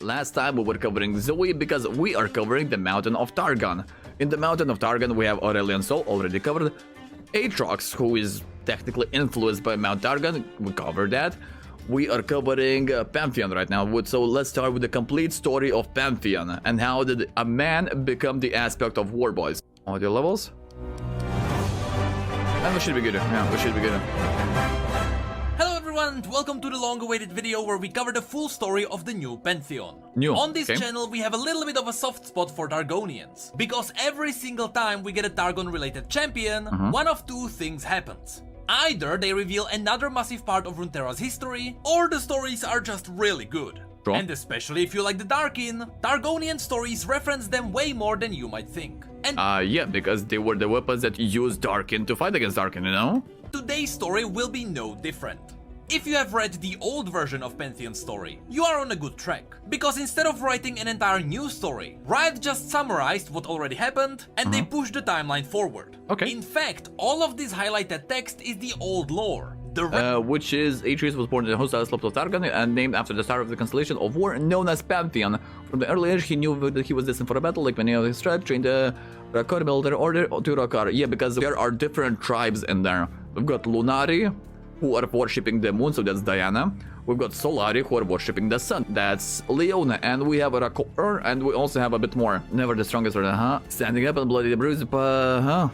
Last time we were covering Zoe because we are covering the Mountain of Targon. In the Mountain of Targon we have Aurelian Soul, already covered. Aatrox, who is technically influenced by Mount Targon, we covered that. We are covering Pantheon right now, so let's start with the complete story of Pantheon and how did a man become the aspect of war, boys. Audio levels? And we should be good. Yeah, we should be good. Hello everyone and welcome to the long-awaited video where we cover the full story of the new Pantheon. On this channel we have a little bit of a soft spot for Targonians, because every single time we get a Targon-related champion, one of two things happens. Either they reveal another massive part of Runeterra's history, or the stories are just really good. And especially if you like the Darkin, Targonian stories reference them way more than you might think. And yeah, because they were the weapons that used Darkin to fight against Darkin, you know? Today's story will be no different. If you have read the old version of Pantheon's story, you are on a good track, because instead of writing an entire new story, Riot just summarized what already happened and they pushed the timeline forward. In fact, all of this highlighted text is the old lore. Which is Aatrox was born in the hostile slopes of Targon and named after the star of the constellation of war known as Pantheon. From the early age, he knew that he was destined for a battle, like many of his tribes, trained the Rakar military order to Rakar. Yeah, because there are different tribes in there. We've got Lunari, who are worshipping the moon, so that's Diana. We've got Solari, who are worshipping the sun, that's Leona. And we have Rakor, and we also have a bit more. Never the strongest, standing up and bloody bruised, gotcha.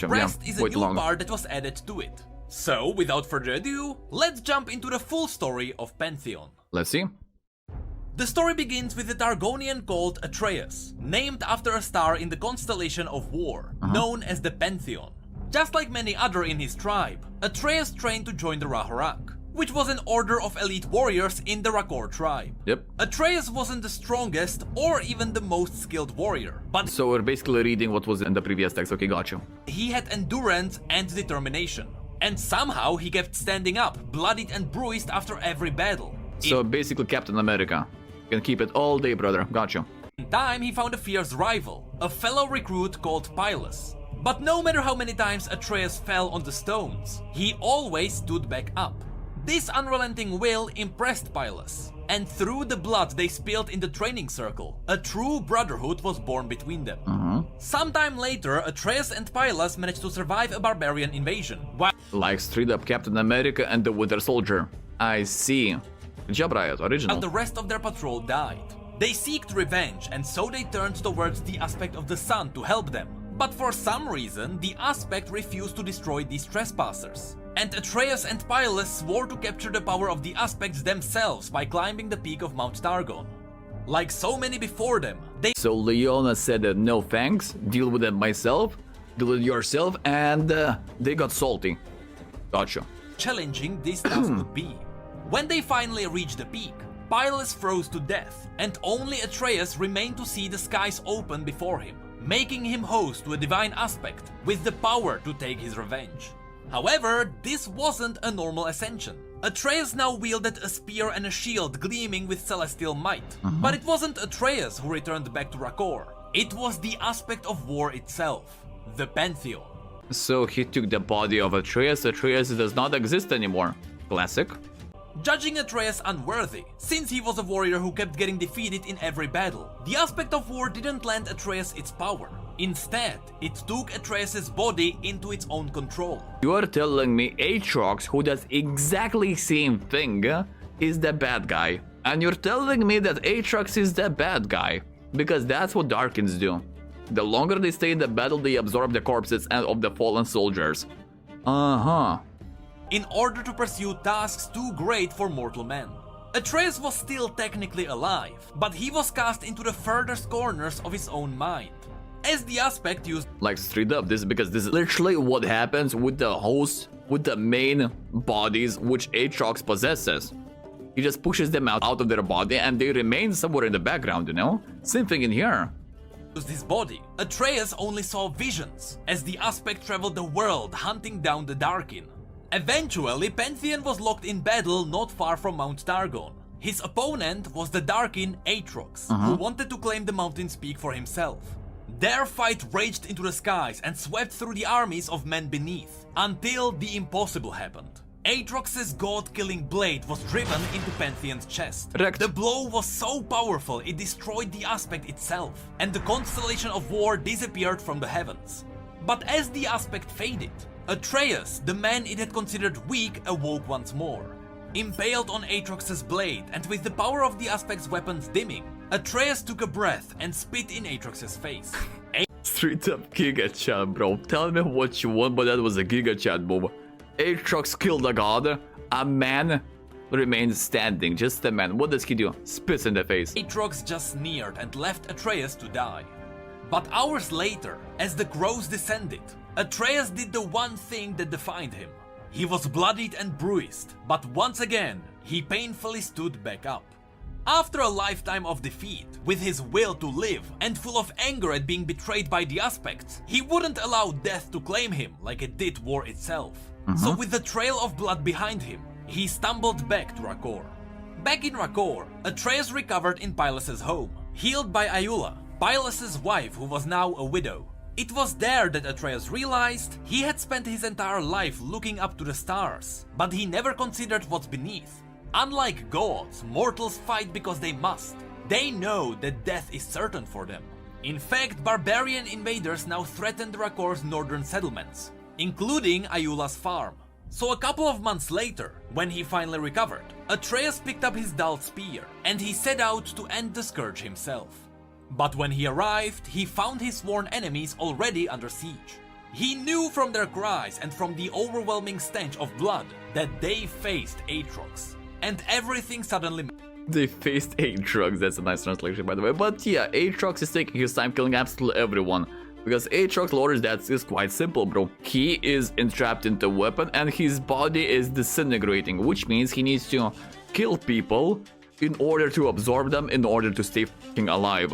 Rest yeah, is a new part that was added to it. So, without further ado, let's jump into the full story of Pantheon. Let's see. The story begins with a Targonian called Atreus, named after a star in the constellation of war, known as the Pantheon. Just like many other in his tribe, Atreus trained to join the Rahorak, which was an order of elite warriors in the Rakor tribe. Atreus wasn't the strongest or even the most skilled warrior, but so we're basically reading what was in the previous text. Okay, got you. He had endurance and determination, and somehow he kept standing up, bloodied and bruised after every battle. So basically Captain America. You can keep it all day, brother. Got you. In time, he found a fierce rival, a fellow recruit called Pylus. But no matter how many times Atreus fell on the stones, he always stood back up. This unrelenting will impressed Pylus, and through the blood they spilled in the training circle, a true brotherhood was born between them. Sometime later, Atreus and Pylus managed to survive a barbarian invasion. Like straight up Captain America and the Winter Soldier. I see. Good job, Riot, original. And the rest of their patrol died. They sought revenge, and so they turned towards the aspect of the sun to help them. But for some reason, the aspect refused to destroy these trespassers. And Atreus and Pylus swore to capture the power of the aspects themselves by climbing the peak of Mount Targon. Like so many before them, So Leona said no thanks, deal with it myself, deal with it yourself, and they got salty. Gotcha. Challenging this task would be. When they finally reached the peak, Pylus froze to death, and only Atreus remained to see the skies open before him, making him host to a divine aspect with the power to take his revenge. However, this wasn't a normal ascension. Atreus now wielded a spear and a shield gleaming with celestial might. But it wasn't Atreus who returned back to Rakor. It was the aspect of war itself, the Pantheon. So he took the body of Atreus. Atreus does not exist anymore. Classic. Judging Atreus unworthy, since he was a warrior who kept getting defeated in every battle, the aspect of war didn't lend Atreus its power. Instead, it took Atreus' body into its own control. You are telling me Aatrox, who does exactly same thing, is the bad guy. And you're telling me that Aatrox is the bad guy. Because that's what Darkins do. The longer they stay in the battle, they absorb the corpses of the fallen soldiers. In order to pursue tasks too great for mortal men. Atreus was still technically alive, but he was cast into the furthest corners of his own mind. As the aspect used like straight up, because this is literally what happens with the host, with the main bodies which Aatrox possesses. He just pushes them out of their body and they remain somewhere in the background, you know? Same thing in here. His body, Atreus only saw visions as the aspect traveled the world hunting down the Darkin. Eventually, Pantheon was locked in battle not far from Mount Targon. His opponent was the Darkin Aatrox, who wanted to claim the mountain's peak for himself. Their fight raged into the skies and swept through the armies of men beneath, until the impossible happened. Aatrox's god-killing blade was driven into Pantheon's chest. Correct. The blow was so powerful it destroyed the aspect itself, and the constellation of war disappeared from the heavens. But as the aspect faded, Atreus, the man it had considered weak, awoke once more. Impaled on Aatrox's blade, and with the power of the aspect's weapons dimming, Atreus took a breath and spit in Aatrox's face. Straight up Giga Chat, bro. Tell me what you want, but that was a Giga Chat move. Aatrox killed a god. A man remains standing. Just a man. What does he do? Spits in the face. Aatrox just sneered and left Atreus to die. But hours later, as the crows descended, Atreus did the one thing that defined him. He was bloodied and bruised, but once again, he painfully stood back up. After a lifetime of defeat, with his will to live and full of anger at being betrayed by the aspects, he wouldn't allow death to claim him like it did war itself. So with the trail of blood behind him, he stumbled back to Rakor. Back in Rakor, Atreus recovered in Pylas's home, healed by Ayula, Pylas's wife who was now a widow. It was there that Atreus realized he had spent his entire life looking up to the stars, but he never considered what's beneath. Unlike gods, mortals fight because they must. They know that death is certain for them. In fact, barbarian invaders now threaten Rakor's northern settlements, including Ayula's farm. So a couple of months later, when he finally recovered, Atreus picked up his dull spear, and he set out to end the scourge himself. But when he arrived, he found his sworn enemies already under siege. He knew from their cries and from the overwhelming stench of blood that they faced Aatrox. And everything suddenly... They faced Aatrox. That's a nice translation, by the way. But yeah, Aatrox is taking his time killing absolutely everyone. Because Aatrox lore is quite simple, bro. He is entrapped into a weapon and his body is disintegrating, which means he needs to kill people in order to absorb them, in order to stay fucking alive.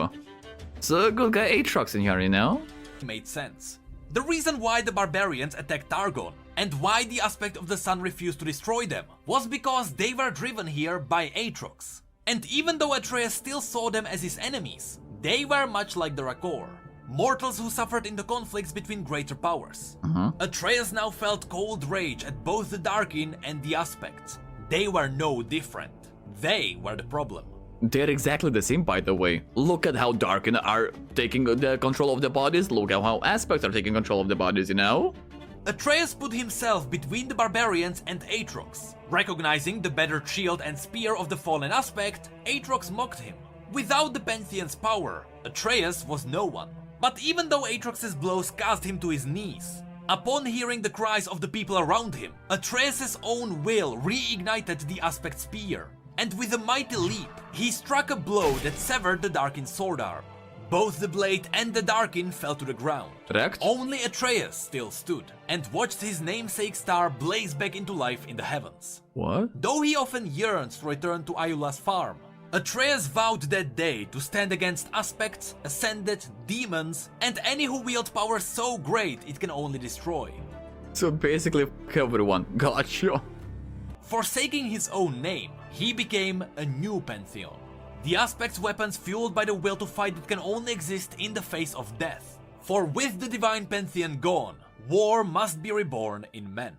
So good guy Aatrox in here, you know? Made sense. The reason why the barbarians attacked Targon and why the aspect of the sun refused to destroy them was because they were driven here by Aatrox. And even though Atreus still saw them as his enemies, they were much like the Rakor, mortals who suffered in the conflicts between greater powers. Atreus now felt cold rage at both the Darkin and the Aspects. They were no different. They were the problem. They're exactly the same, by the way. Look at how Darkin are taking the control of the bodies. Look at how Aspects are taking control of the bodies, you know? Atreus put himself between the barbarians and Aatrox. Recognizing the better shield and spear of the fallen Aspect, Aatrox mocked him. Without the Pantheon's power, Atreus was no one. But even though Aatrox's blows cast him to his knees, upon hearing the cries of the people around him, Atreus's own will reignited the Aspect spear, and with a mighty leap, he struck a blow that severed the Darkin's sword arm. Both the blade and the Darkin fell to the ground. Correct. Only Atreus still stood, and watched his namesake star blaze back into life in the heavens. What? Though he often yearns to return to Ayula's farm, Atreus vowed that day to stand against Aspects, Ascended, demons, and any who wield power so great it can only destroy. So basically, f*** everyone. Gotcha. Forsaking his own name, he became a new Pantheon. The Aspect's weapons fueled by the will to fight that can only exist in the face of death. For with the divine Pantheon gone, war must be reborn in men.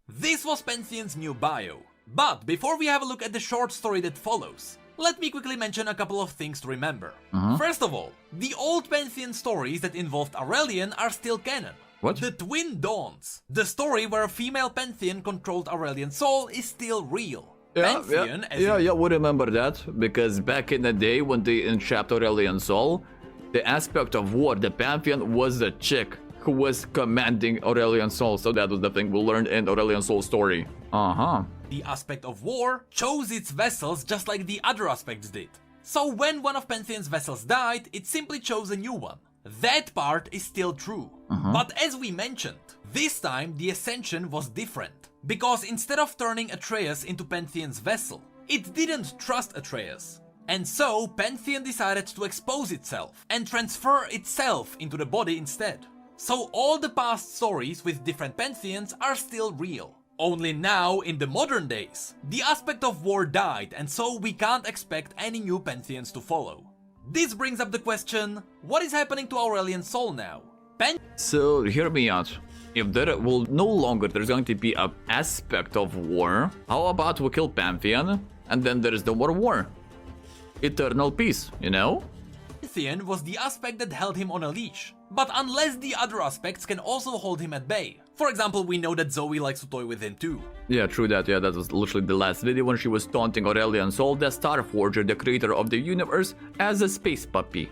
This was Pantheon's new bio. But before we have a look at the short story that follows, let me quickly mention a couple of things to remember. First of all, the old Pantheon stories that involved Aurelian are still canon. What? The Twin Dawns, the story where a female Pantheon controlled Aurelian's soul, is still real. Pantheon, we remember that, because back in the day when they entrapped Aurelian's soul, the aspect of war, the Pantheon, was the chick who was commanding Aurelian's soul, so that was the thing we learned in Aurelian's soul story. The aspect of war chose its vessels just like the other aspects did. So when one of Pantheon's vessels died, it simply chose a new one. That part is still true. But as we mentioned, this time the Ascension was different. Because instead of turning Atreus into Pantheon's vessel, it didn't trust Atreus. And so Pantheon decided to expose itself and transfer itself into the body instead. So all the past stories with different Pantheons are still real. Only now, in the modern days, the aspect of war died, and so we can't expect any new Pantheons to follow. This brings up the question, what is happening to Aurelian's soul now? So, hear me out. If there will no longer there's going to be an aspect of war, how about we kill Pantheon and then there is no more war? Eternal peace, you know? Pantheon was the aspect that held him on a leash, but unless the other aspects can also hold him at bay. For example, we know that Zoe likes to toy with him too. Yeah, true that. Yeah, that was literally the last video when she was taunting Aurelian Sol, the Starforger, the creator of the universe, as a space puppy.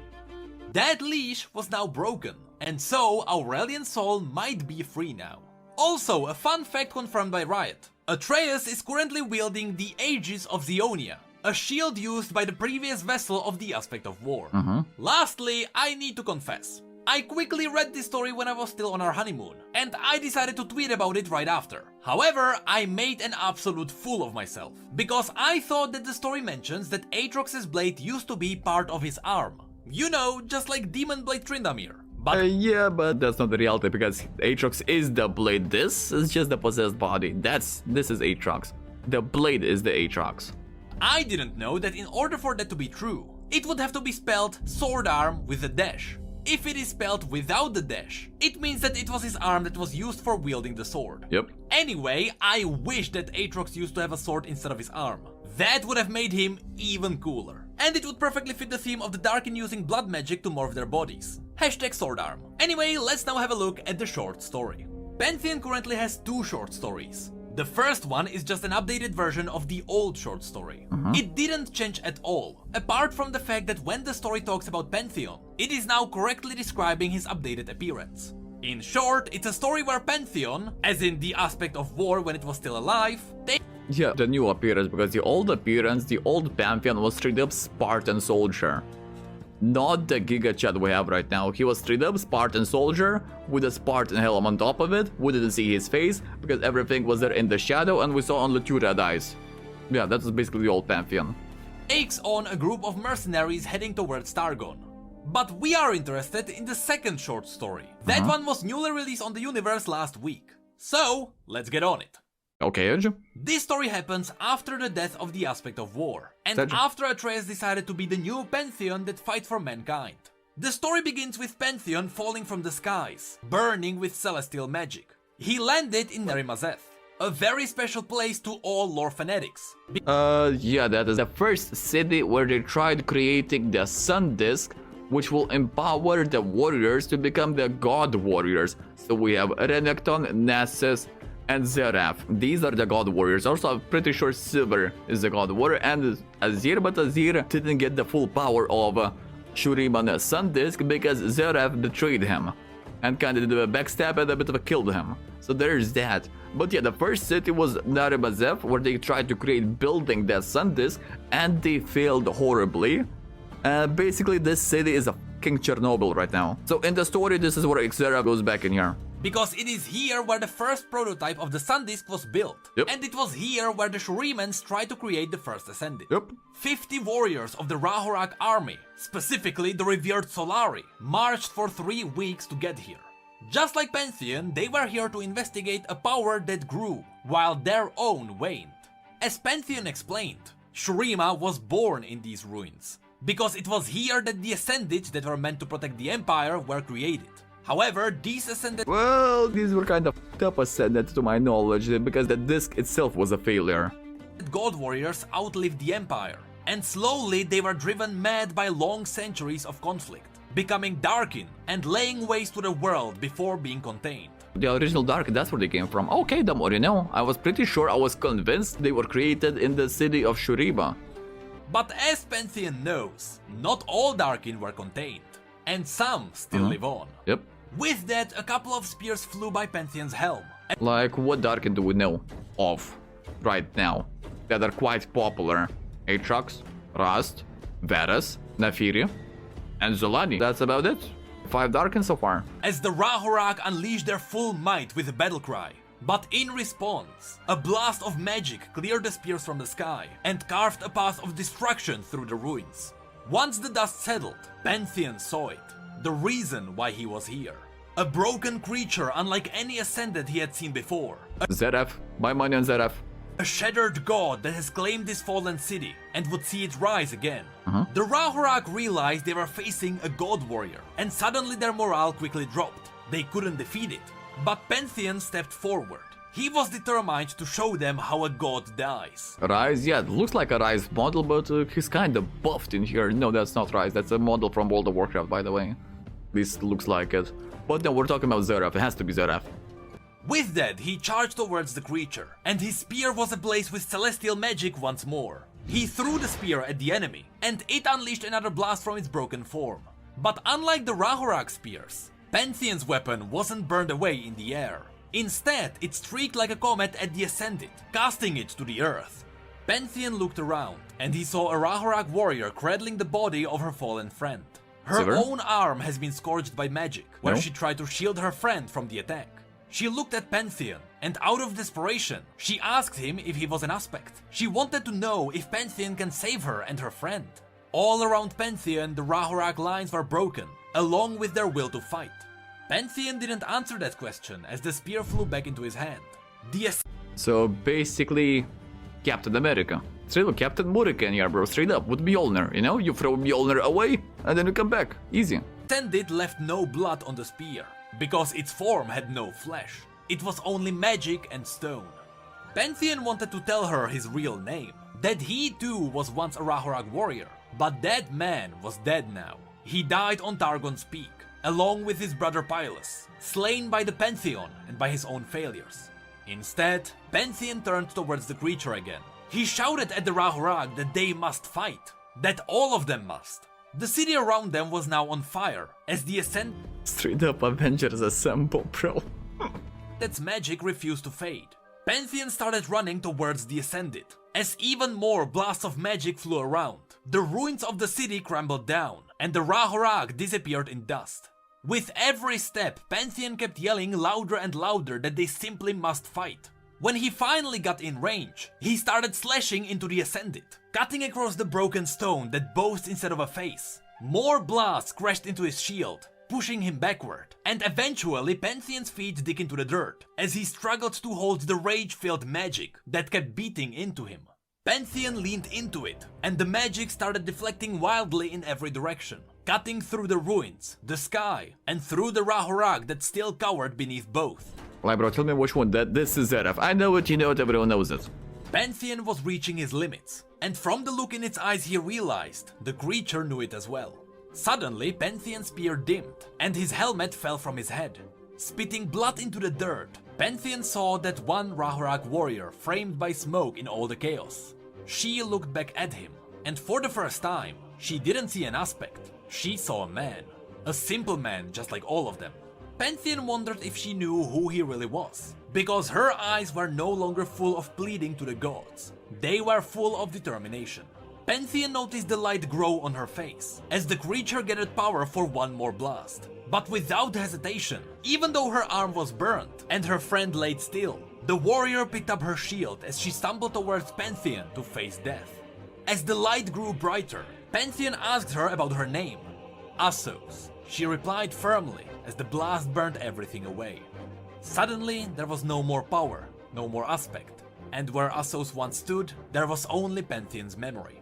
That leash was now broken, and so Aurelian Sol might be free now. Also, a fun fact confirmed by Riot. Atreus is currently wielding the Aegis of Zionia, a shield used by the previous vessel of the Aspect of War. Lastly, I need to confess. I quickly read this story when I was still on our honeymoon, and I decided to tweet about it right after. However, I made an absolute fool of myself, because I thought that the story mentions that Aatrox's blade used to be part of his arm. You know, just like Demon Blade Tryndamere. But Yeah, but that's not the reality because Aatrox is the blade. This is just the possessed body. This is Aatrox. The blade is the Aatrox. I didn't know that in order for that to be true, it would have to be spelled sword arm with a dash. If it is spelled without the dash, it means that it was his arm that was used for wielding the sword. Yep. Anyway, I wish that Aatrox used to have a sword instead of his arm. That would have made him even cooler. And it would perfectly fit the theme of the Darkin using blood magic to morph their bodies. Hashtag sword arm. Anyway, let's now have a look at the short story. Pantheon currently has 2 short stories. The first one is just an updated version of the old short story. It didn't change at all, apart from the fact that when the story talks about Pantheon, it is now correctly describing his updated appearance. In short, it's a story where Pantheon, as in the aspect of war when it was still alive, Yeah, the new appearance, because the old appearance, the old Pantheon was straight up Spartan soldier. Not the Giga Chad we have right now. He was straight up Spartan soldier with a Spartan helm on top of it. We didn't see his face because everything was there in the shadow and we saw only 2 red eyes. Yeah, that was basically the old Pantheon. takes on a group of mercenaries heading towards Targon. But we are interested in the second short story. That one was newly released on the universe last week. So, let's get on it. Okay, Edge. This story happens after the death of the Aspect of War, and Edge. after Atreus decided to be the new Pantheon that fights for mankind. The story begins with Pantheon falling from the skies, burning with celestial magic. He landed in Nerimazeth, a very special place to all lore fanatics. Yeah, that is the first city where they tried creating the Sun Disk, which will empower the warriors to become the God Warriors. So we have Renekton, Nessus, and Zeraf. These are the God Warriors. Also, I'm pretty sure Silver is the God Warrior and Azir, but Azir didn't get the full power of Shuriman Sun Disk because Zeraf betrayed him and kind of did a backstab and a bit of a killed him. So there's that. But yeah, the first city was Nerimazeth, where they tried to create building the Sun Disk and they failed horribly. Basically, this city is a fucking Chernobyl right now. So in the story, this is where Xera goes back in here. Because it is here where the first prototype of the Sun Disk was built. Yep. And it was here where the Shurimans tried to create the first Ascended. Yep. 50 warriors of the Rahorak army, specifically the revered Solari, marched for 3 weeks to get here. Just like Pantheon, they were here to investigate a power that grew, while their own waned. As Pantheon explained, Shurima was born in these ruins, because it was here that the Ascended that were meant to protect the Empire were created. However, these Ascended Well, these were kind of top Ascended to my knowledge because the disc itself was a failure. God Warriors outlived the Empire, and slowly they were driven mad by long centuries of conflict, becoming Darkin and laying waste to the world before being contained. The original Dark, that's where they came from. Okay, the more you know. I was pretty sure, I was convinced they were created in the city of Shuriba. But as Pantheon knows, not all Darkin were contained, and some still live on. Yep. With that, a couple of spears flew by Pantheon's helm. Like, what Darkin do we know of right now that are quite popular? Aatrox, Rust, Varus, Naafiri, and Zolani. That's about it. 5 Darkin so far. As the Rahorak unleashed their full might with a battle cry. But in response, a blast of magic cleared the spears from the sky and carved a path of destruction through the ruins. Once the dust settled, Pantheon saw it. The reason why he was here. A broken creature unlike any Ascended he had seen before. Zeraf, my money on Zeraf. A shattered god that has claimed this fallen city and would see it rise again. The Rahorak realized they were facing a god warrior, and suddenly their morale quickly dropped. They couldn't defeat it. But Pantheon stepped forward. He was determined to show them how a god dies. Rise, yeah, it looks like a Rise model, but he's kind of buffed in here. No, that's not Rise, that's a model from World of Warcraft, by the way. This looks like it. But no, we're talking about Zeraf, it has to be Zeraf. With that, he charged towards the creature, and his spear was ablaze with celestial magic once more. He threw the spear at the enemy, and it unleashed another blast from its broken form. But unlike the Rahurak spears, Pantheon's weapon wasn't burned away in the air. Instead, it streaked like a comet at the Ascended, casting it to the earth. Pantheon looked around, and he saw a Rahurak warrior cradling the body of her fallen friend. Her own arm has been scorched by magic, where she tried to shield her friend from the attack. She looked at Pantheon, and out of desperation, she asked him if he was an aspect. She wanted to know if Pantheon can save her and her friend. All around Pantheon, the Rahurak lines were broken, along with their will to fight. Pantheon didn't answer that question as the spear flew back into his hand. So basically, Captain America. Straight up Captain America in here, bro. Straight up, with Mjolnir, you know? You throw Mjolnir away, and then you come back. Easy. Ascended left no blood on the spear, because its form had no flesh. It was only magic and stone. Pantheon wanted to tell her his real name, that he too was once a Rahurak warrior, but that man was dead now. He died on Targon's Peak, along with his brother Pylus, slain by the Pantheon and by his own failures. Instead, Pantheon turned towards the creature again. He shouted at the Rahurak that they must fight, that all of them must. The city around them was now on fire, as the Straight up Avengers Assemble, bro. That's magic refused to fade. Pantheon started running towards the Ascended, as even more blasts of magic flew around. The ruins of the city crumbled down, and the Rahurak disappeared in dust. With every step, Pantheon kept yelling louder and louder that they simply must fight. When he finally got in range, he started slashing into the Ascended, cutting across the broken stone that boasts instead of a face. More blasts crashed into his shield, pushing him backward, and eventually Pantheon's feet dig into the dirt, as he struggled to hold the rage-filled magic that kept beating into him. Pantheon leaned into it, and the magic started deflecting wildly in every direction, cutting through the ruins, the sky, and through the Rahurak that still cowered beneath both. Like, bro, tell me which one. This is Zeraf. I know it, you know it, everyone knows it. Pantheon was reaching his limits, and from the look in its eyes he realized the creature knew it as well. Suddenly, Pantheon's spear dimmed, and his helmet fell from his head. Spitting blood into the dirt, Pantheon saw that one Rahurak warrior framed by smoke in all the chaos. She looked back at him, and for the first time, she didn't see an aspect. She saw a man. A simple man just like all of them. Pantheon wondered if she knew who he really was, because her eyes were no longer full of pleading to the gods. They were full of determination. Pantheon noticed the light grow on her face, as the creature gathered power for one more blast. But without hesitation, even though her arm was burnt and her friend laid still, the warrior picked up her shield as she stumbled towards Pantheon to face death. As the light grew brighter, Pantheon asked her about her name. Assos, she replied firmly as the blast burned everything away. Suddenly, there was no more power, no more aspect, and where Assos once stood, there was only Pantheon's memory.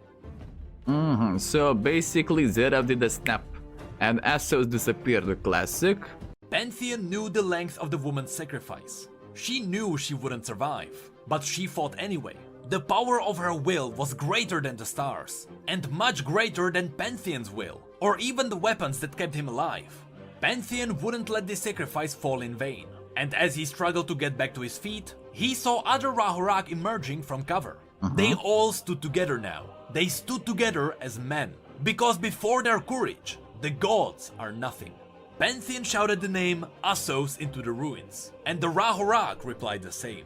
So basically Zeraf did a snap, and Assos disappeared. The classic. Pantheon knew the length of the woman's sacrifice. She knew she wouldn't survive, but she fought anyway. The power of her will was greater than the stars, and much greater than Pantheon's will, or even the weapons that kept him alive. Pantheon wouldn't let this sacrifice fall in vain, and as he struggled to get back to his feet, he saw other Rahurak emerging from cover. They all stood together now. They stood together as men, because before their courage, the gods are nothing. Pantheon shouted the name Assos into the ruins, and the Rahurak replied the same.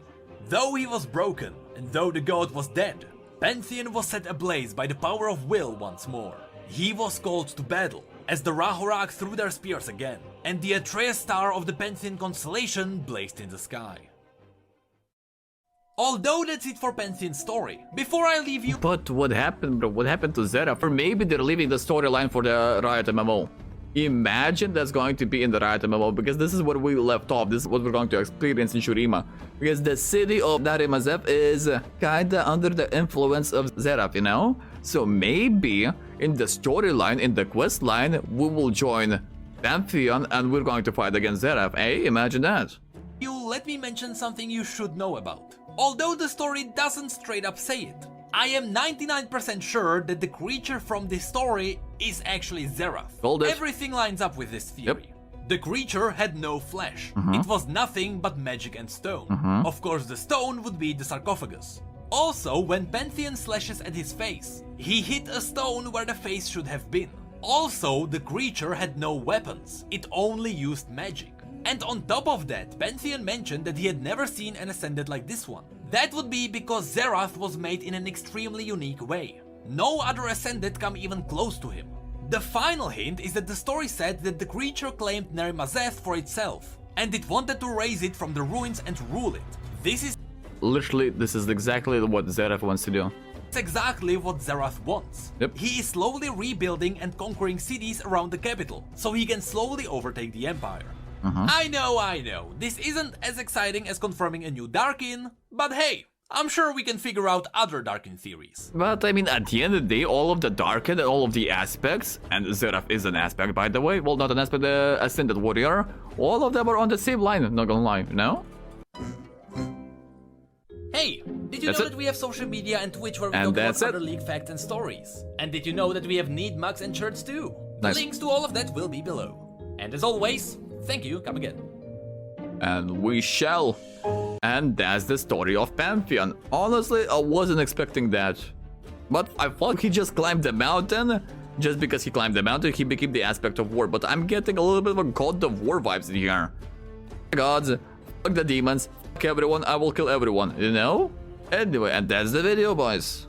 Though he was broken, and though the god was dead, Pantheon was set ablaze by the power of will once more. He was called to battle, as the Rahurak threw their spears again, and the Atreus star of the Pantheon constellation blazed in the sky. Although that's it for Pantheon's story, before I leave you... But what happened, bro? What happened to Zeraf? Or maybe they're leaving the storyline for the Riot MMO. Imagine that's going to be in the Riot MMO, because this is where we left off. This is what we're going to experience in Shurima. Because the city of Nerimazeth is kinda under the influence of Zeraf, you know? So maybe in the storyline, in the quest line, we will join Pantheon and we're going to fight against Zeraf. Hey, imagine that. let me mention something you should know about. Although the story doesn't straight up say it, I am 99% sure that the creature from this story is actually Zerath. Everything lines up with this theory. Yep. The creature had no flesh. It was nothing but magic and stone. Of course, the stone would be the sarcophagus. Also, when Pantheon slashes at his face, he hit a stone where the face should have been. Also, the creature had no weapons. It only used magic. And on top of that, Pantheon mentioned that he had never seen an Ascended like this one. That would be because Zerath was made in an extremely unique way. No other Ascended come even close to him. The final hint is that the story said that the creature claimed Nerimazeth for itself, and it wanted to raise it from the ruins and rule it. This is exactly what Zerath wants to do. That's exactly what Zerath wants. Yep. He is slowly rebuilding and conquering cities around the capital, so he can slowly overtake the Empire. I know, this isn't as exciting as confirming a new Darkin, but hey, I'm sure we can figure out other Darkin theories. But I mean, at the end of the day, all of the Darkin and all of the aspects, and Zerath is an aspect by the way, well not an aspect, the Ascended Warrior, all of them are on the same line, not gonna lie, no? Hey, did you know that we have social media and Twitch where we talk about other League facts and stories? And did you know that we have need mugs and shirts too? Nice. Links to all of that will be below. And as always, thank you, come again. And we shall. And that's the story of Pantheon. Honestly, I wasn't expecting that. But I thought he just climbed the mountain. Just because he climbed the mountain, he became the aspect of war. But I'm getting a little bit of a God of War vibes in here. Gods, fuck the demons, fuck everyone, I will kill everyone, you know? Anyway, and that's the video, boys.